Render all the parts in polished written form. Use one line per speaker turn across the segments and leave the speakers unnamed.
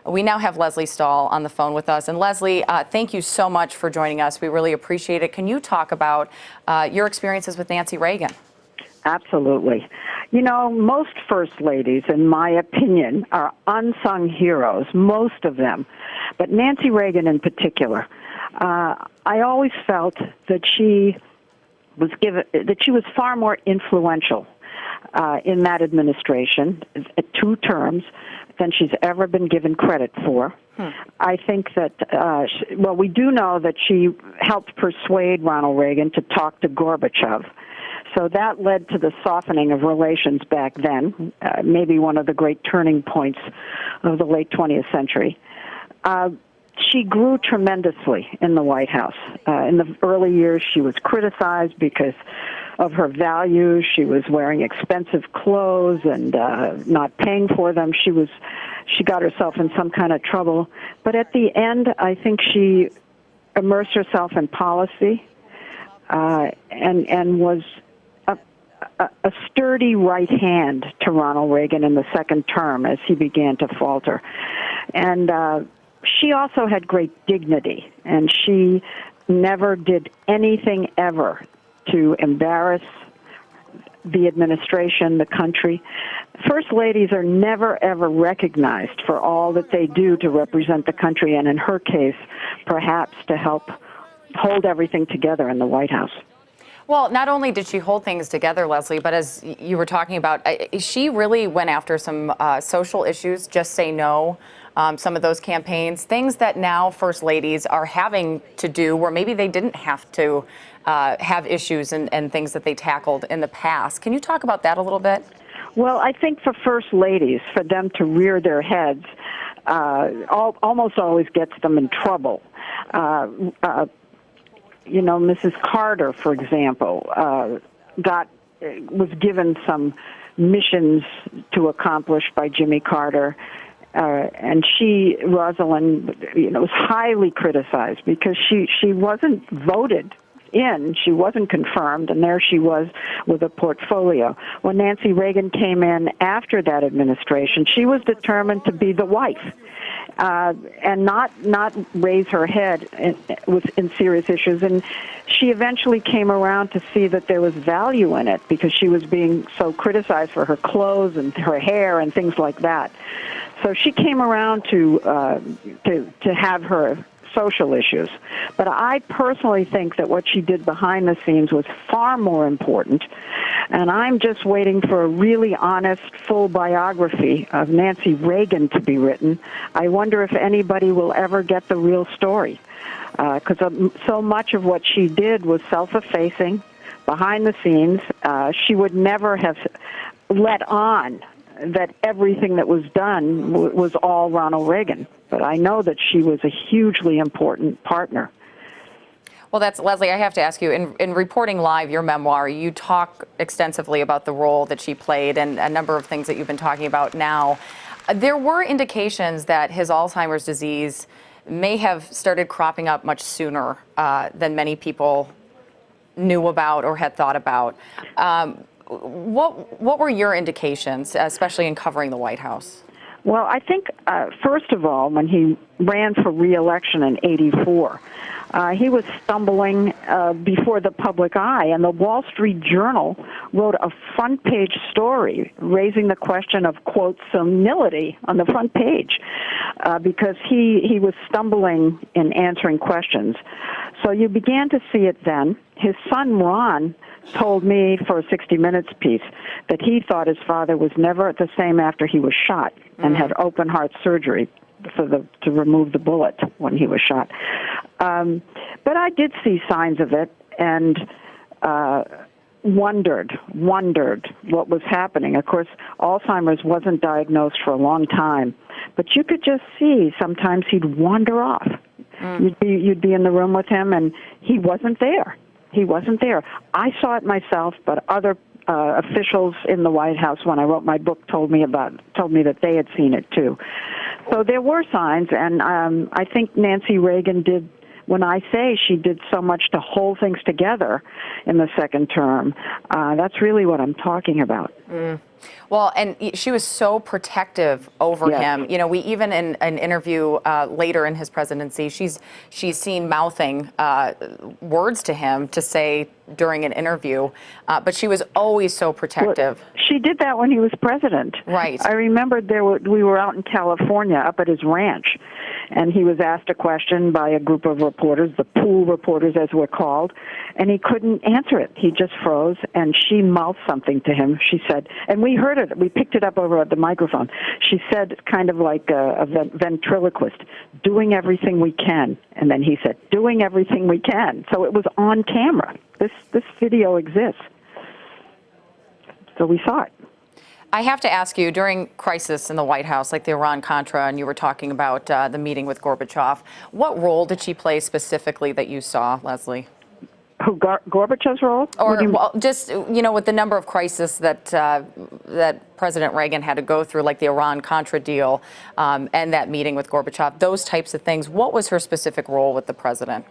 We now have Lesley Stahl on the phone with us. And Lesley, thank you so much for joining us. We really appreciate it. Can you talk about your experiences with Nancy Reagan?
Absolutely. You know, most first ladies, in my opinion, are unsung heroes, most of them. But Nancy Reagan in particular, I always felt that she was far more influential in that administration, 2 terms, than she's ever been given credit for. I think that, we do know that she helped persuade Ronald Reagan to talk to Gorbachev. So that led to the softening of relations back then, maybe one of the great turning points of the late 20th century. She grew tremendously in the White House. In the early years, she was criticized because of her values. She was wearing expensive clothes and not paying for them. She got herself in some kind of trouble. But at the end, I think she immersed herself in policy and was a sturdy right hand to Ronald Reagan in the second term as he began to falter. And she also had great dignity, and she never did anything ever to embarrass the administration, the country. First ladies are never, ever recognized for all that they do to represent the country, and in her case, perhaps to help hold everything together in the White House.
Well, not only did she hold things together, Lesley, but as you were talking about, she really went after some social issues, Just Say No, some of those campaigns, things that now first ladies are having to do where maybe they didn't have to have issues and things that they tackled in the past. Can you talk about that a little bit?
Well, I think for first ladies, for them to rear their heads almost always gets them in trouble. You know, Mrs. Carter, for example, was given some missions to accomplish by Jimmy Carter, and Rosalind, was highly criticized because she wasn't voted in, she wasn't confirmed, and there she was with a portfolio. When Nancy Reagan came in after that administration, she was determined to be the wife. And not raise her head in serious issues. And she eventually came around to see that there was value in it because she was being so criticized for her clothes and her hair and things like that. So she came around to have her social issues. But I personally think that what she did behind the scenes was far more important. And I'm just waiting for a really honest, full biography of Nancy Reagan to be written. I wonder if anybody will ever get the real story. Because so much of what she did was self-effacing, behind the scenes. She would never have let on that everything that was done was all Ronald Reagan. But I know that she was a hugely important partner.
Well, that's Lesley. I have to ask you, in reporting live your memoir, you talk extensively about the role that she played and a number of things that you've been talking about now. There were indications that his Alzheimer's disease may have started cropping up much sooner than many people knew about or had thought about. What were your indications, especially in covering the White House?
Well, I think, first of all, when he ran for re-election in '84, he was stumbling before the public eye, and the Wall Street Journal wrote a front-page story raising the question of, quote, senility on the front page because he was stumbling in answering questions. So you began to see it then. His son, Ron, told me for a 60 Minutes piece that he thought his father was never the same after he was shot and had open heart surgery to remove the bullet when he was shot. But I did see signs of it and wondered what was happening. Of course, Alzheimer's wasn't diagnosed for a long time, but you could just see sometimes he'd wander off. You'd be in the room with him, and he wasn't there. He wasn't there. I saw it myself, but other officials in the White House, when I wrote my book, told me that they had seen it too. So there were signs, and I think Nancy Reagan did when I say she did so much to hold things together in the second term, that's really what I'm talking about.
Well, and she was so protective over
Yes.
him. We even in an interview later in his presidency, she's seen mouthing words to him to say during an interview, but she was always so protective.
Well, she did that when he was president.
Right.
I remember we were out in California up at his ranch, and he was asked a question by a group of reporters, the pool reporters as we're called, and he couldn't answer it. He just froze, and she mouthed something to him. She said, and we heard it, we picked it up over at the microphone. She said, kind of like a ventriloquist, doing everything we can. And then he said, doing everything we can. So it was on camera. This video exists. So we saw it.
I have to ask you, during crisis in the White House, like the Iran-Contra, and you were talking about the meeting with Gorbachev, what role did she play specifically that you saw, Lesley?
Who, Gorbachev's role?
Or well, just, with the number of crises that that President Reagan had to go through, like the Iran-Contra deal and that meeting with Gorbachev, those types of things, what was her specific role with the president?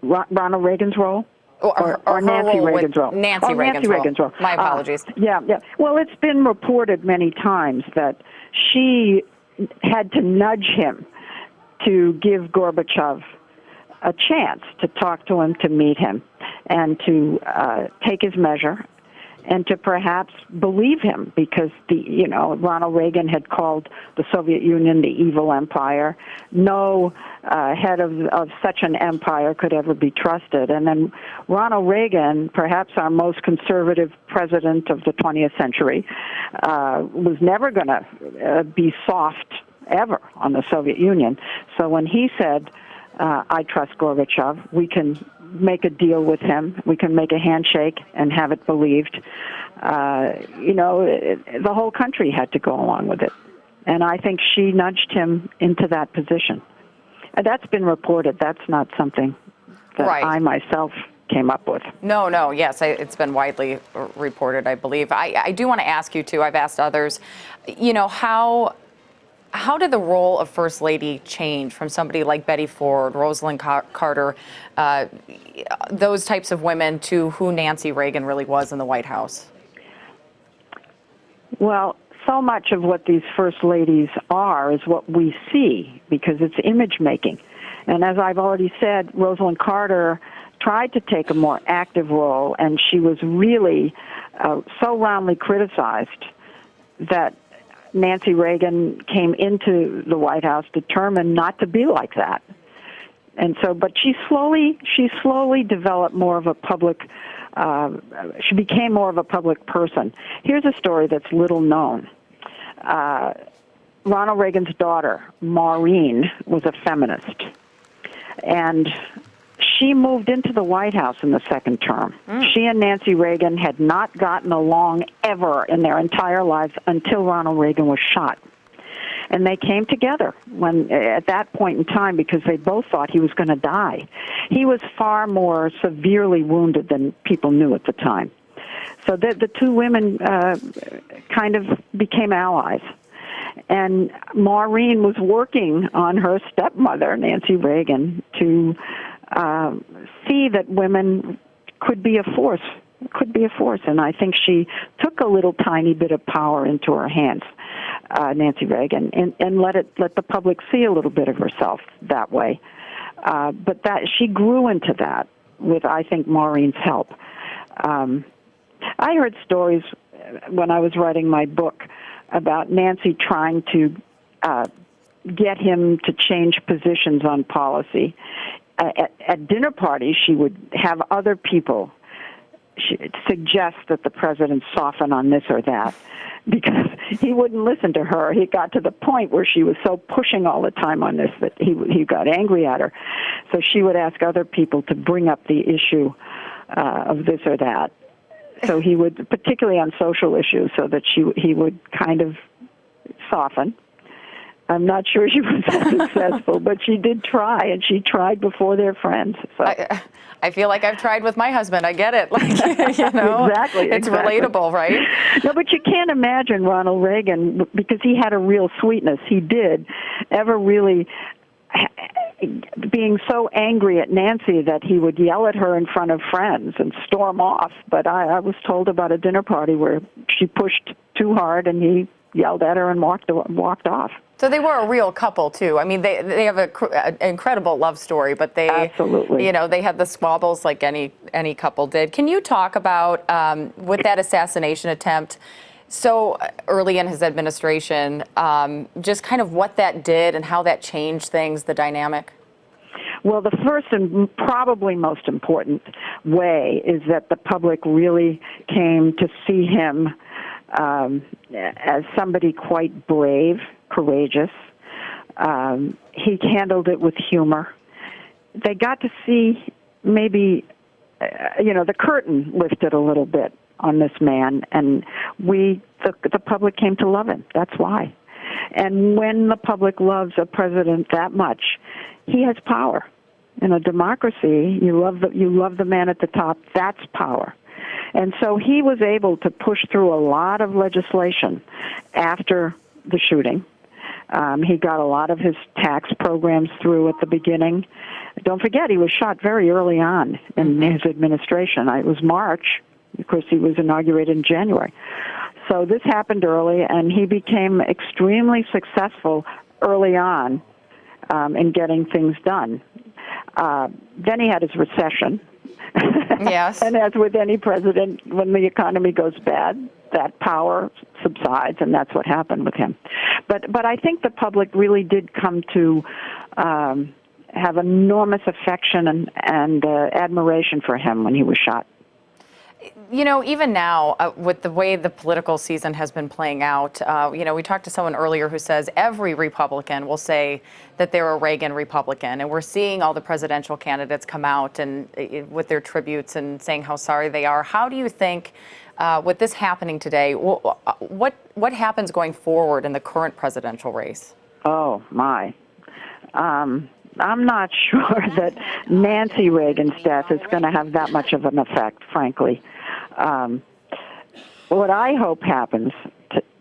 Ronald Reagan's role? Or Nancy Reagan's role?
Nancy Reagan's role. My apologies.
Yeah. Well, it's been reported many times that she had to nudge him to give Gorbachev a chance to talk to him, to meet him, and to take his measure, and to perhaps believe him, because Ronald Reagan had called the Soviet Union the evil empire. No head of such an empire could ever be trusted. And then Ronald Reagan, perhaps our most conservative president of the 20th century, was never going to be soft ever on the Soviet Union. So when he said, I trust Gorbachev, we can make a deal with him, we can make a handshake and have it believed, the whole country had to go along with it. And I think she nudged him into that position. That's been reported. That's not something that I myself came up with.
No, yes, it's been widely reported, I believe. I do want to ask you, too, I've asked others, how did the role of First Lady change from somebody like Betty Ford, Rosalind Carter, those types of women, to who Nancy Reagan really was in the White House?
Well, so much of what these First Ladies are is what we see, because it's image making. And as I've already said, Rosalind Carter tried to take a more active role, and she was really so roundly criticized that Nancy Reagan came into the White House determined not to be like that. And so, but she slowly developed more of a public, she became more of a public person. Here's a story that's little known. Ronald Reagan's daughter, Maureen, was a feminist. And she moved into the White House in the second term. She and Nancy Reagan had not gotten along ever in their entire lives until Ronald Reagan was shot. And they came together at that point in time, because they both thought he was going to die. He was far more severely wounded than people knew at the time. So the two women kind of became allies. And Maureen was working on her stepmother, Nancy Reagan, to see that women could be a force, and I think she took a little tiny bit of power into her hands, Nancy Reagan, and let the public see a little bit of herself that way. But that she grew into that with, I think, Maureen's help. I heard stories when I was writing my book about Nancy trying to get him to change positions on policy. At dinner parties, she would have other people suggest that the president soften on this or that, because he wouldn't listen to her. He got to the point where she was so pushing all the time on this that he got angry at her. So she would ask other people to bring up the issue of this or that. So he would, particularly on social issues, so that he would kind of soften. I'm not sure she was successful, but she did try, and she tried before their friends. So.
I feel like I've tried with my husband. I get it.
Exactly.
It's relatable, right?
No, but you can't imagine Ronald Reagan, because he had a real sweetness. He did ever really, being so angry at Nancy that he would yell at her in front of friends and storm off. But I was told about a dinner party where she pushed too hard and he yelled at her and walked off.
So they were a real couple too. I mean, they have an incredible love story, but they
absolutely,
they had the squabbles like any couple did. Can you talk about with that assassination attempt so early in his administration, just kind of what that did and how that changed things, the dynamic?
Well, the first and probably most important way is that the public really came to see him as somebody quite brave, courageous. He handled it with humor. They got to see maybe, the curtain lifted a little bit on this man, and the public came to love him. That's why. And when the public loves a president that much, he has power. In a democracy, you love the man at the top. That's power. And so he was able to push through a lot of legislation after the shooting. He got a lot of his tax programs through at the beginning. Don't forget, he was shot very early on in his administration. It was March. Of course, he was inaugurated in January. So this happened early, and he became extremely successful early on in getting things done. Then he had his recession.
Yes.
And as with any president, when the economy goes bad, that power subsides, and that's what happened with him. But I think the public really did come to have enormous affection and admiration for him when he was shot.
Even now, with the way the political season has been playing out, we talked to someone earlier who says every Republican will say that they're a Reagan Republican. And we're seeing all the presidential candidates come out and with their tributes and saying how sorry they are. How do you think, with this happening today, what happens going forward in the current presidential race?
Oh, my. I'm not sure that Nancy Reagan's death is going to have that much of an effect, frankly. What I hope happens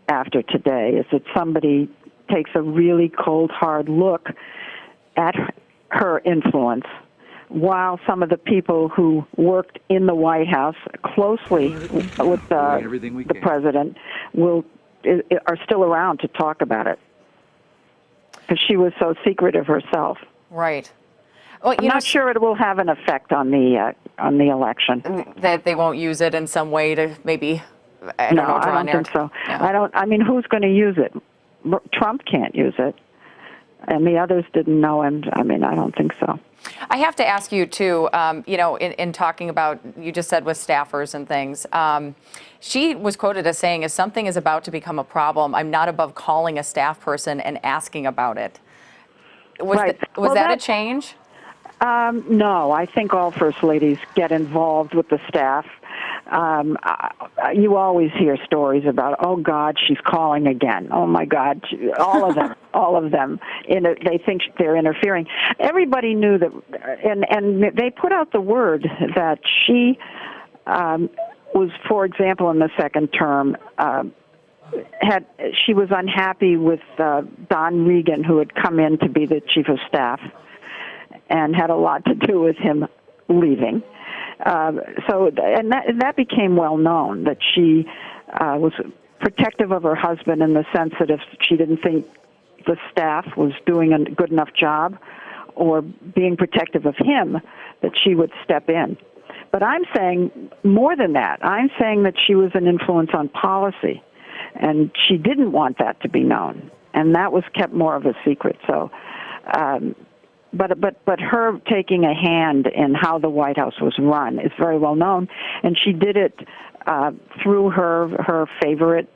after today is that somebody takes a really cold, hard look at her influence, while some of the people who worked in the White House closely with the president are still around to talk about it, because she was so secretive herself.
Right. Well,
I'm not sure it will have an effect on the election.
That they won't use it in some way to maybe, I don't
think so.
Yeah.
I mean, who's going to use it? Trump can't use it, and the others didn't know him. I mean, I don't think so.
I have to ask you too. In talking about, you just said with staffers and things. She was quoted as saying, "If something is about to become a problem, I'm not above calling a staff person and asking about it." Was that a change?
No, I think all first ladies get involved with the staff. You always hear stories about, oh God, she's calling again. Oh my God, all of them. They think they're interfering. Everybody knew that, and they put out the word that she was, for example, in the second term, she was unhappy with Don Regan, who had come in to be the chief of staff, and had a lot to do with him leaving. That became well known, that she was protective of her husband in the sense that if she didn't think the staff was doing a good enough job or being protective of him, that she would step in. But I'm saying more than that. I'm saying that she was an influence on policy, and she didn't want that to be known, and that was kept more of a secret. So. But her taking a hand in how the White House was run is very well known, and she did it through her favorite,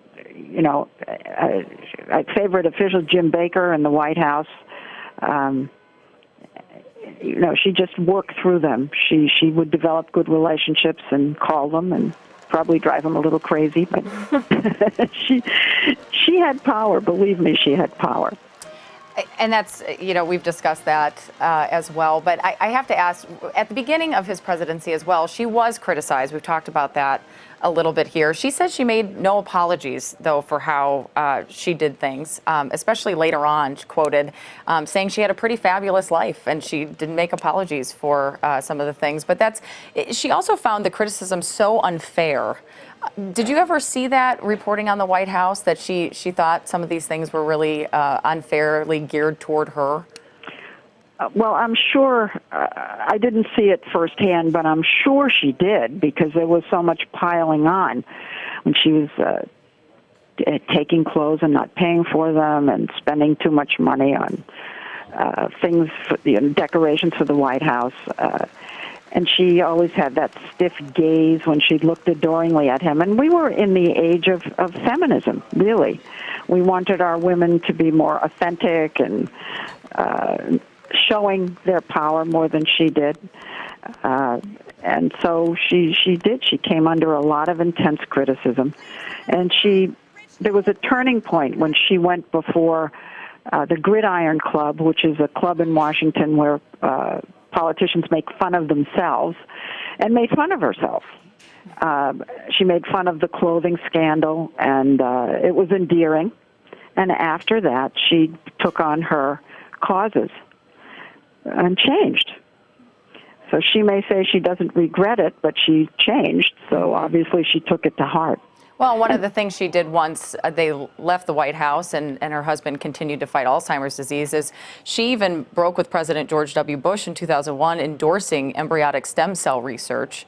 favorite official, Jim Baker, in the White House. She just worked through them. She would develop good relationships and call them and probably drive them a little crazy, but she had power. Believe me, she had power.
And that's, we've discussed that as well. But I have to ask, at the beginning of his presidency as well, she was criticized. We've talked about that a little bit here. She says she made no apologies, though, for how she did things, especially later on, quoted, saying she had a pretty fabulous life and she didn't make apologies for some of the things. But she also found the criticism so unfair. Did you ever see that reporting on the White House, that she thought some of these things were really unfairly geared toward her?
Well, I'm sure, I didn't see it firsthand, but I'm sure she did, because there was so much piling on when she was taking clothes and not paying for them and spending too much money on things, decorations for the White House. And she always had that stiff gaze when she looked adoringly at him. And we were in the age of feminism, really. We wanted our women to be more authentic and showing their power more than she did. And so she did. She came under a lot of intense criticism. And there was a turning point when she went before the Gridiron Club, which is a club in Washington where politicians make fun of themselves, and made fun of herself. She made fun of the clothing scandal, and it was endearing. And after that, she took on her causes and changed. So she may say she doesn't regret it, but she changed. So obviously she took it to heart.
Well, one of the things she did once they left the White House and her husband continued to fight Alzheimer's disease is she even broke with President George W. Bush in 2001, endorsing embryonic stem cell research,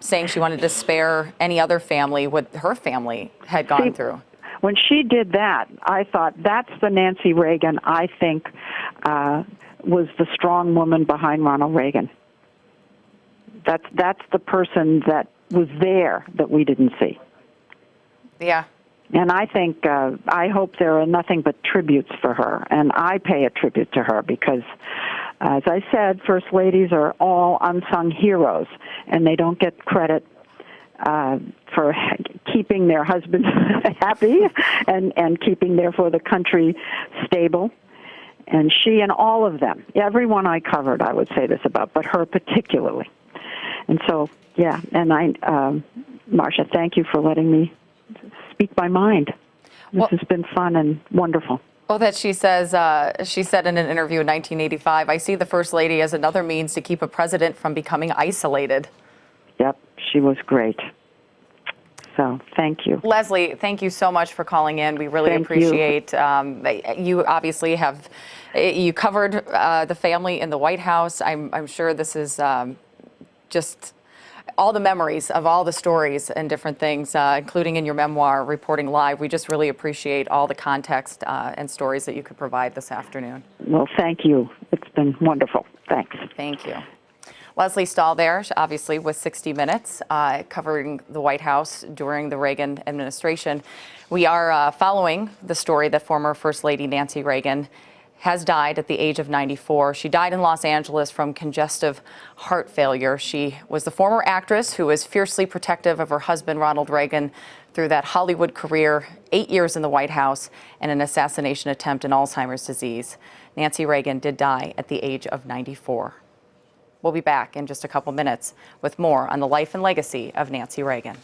saying she wanted to spare any other family what her family had gone through.
When she did that, I thought, that's the Nancy Reagan I think was the strong woman behind Ronald Reagan. That's the person that was there that we didn't see.
Yeah.
And I think, I hope there are nothing but tributes for her. And I pay a tribute to her because, as I said, First Ladies are all unsung heroes, and they don't get credit for keeping their husbands happy and keeping, therefore, the country stable. And she and all of them, everyone I covered, I would say this about, but her particularly. And so, yeah, and Marcia, thank you for letting me speak my mind. This has been fun and wonderful.
Well, that she said in an interview in 1985, I see the First Lady as another means to keep a president from becoming isolated.
Yep, she was great. So thank you.
Lesley, thank you so much for calling in. We really appreciate you obviously you covered the family in the White House. I'm sure this is just all the memories of all the stories and different things, including in your memoir, Reporting Live. We just really appreciate all the context and stories that you could provide this afternoon.
Well, thank you. It's been wonderful. Thanks.
Thank you. Lesley Stahl there, obviously with 60 Minutes, covering the White House during the Reagan administration. We are following the story that former First Lady Nancy Reagan has died at the age of 94. She died in Los Angeles from congestive heart failure. She was the former actress who was fiercely protective of her husband, Ronald Reagan, through that Hollywood career, 8 years in the White House, and an assassination attempt in Alzheimer's disease. Nancy Reagan did die at the age of 94. We'll be back in just a couple minutes with more on the life and legacy of Nancy Reagan.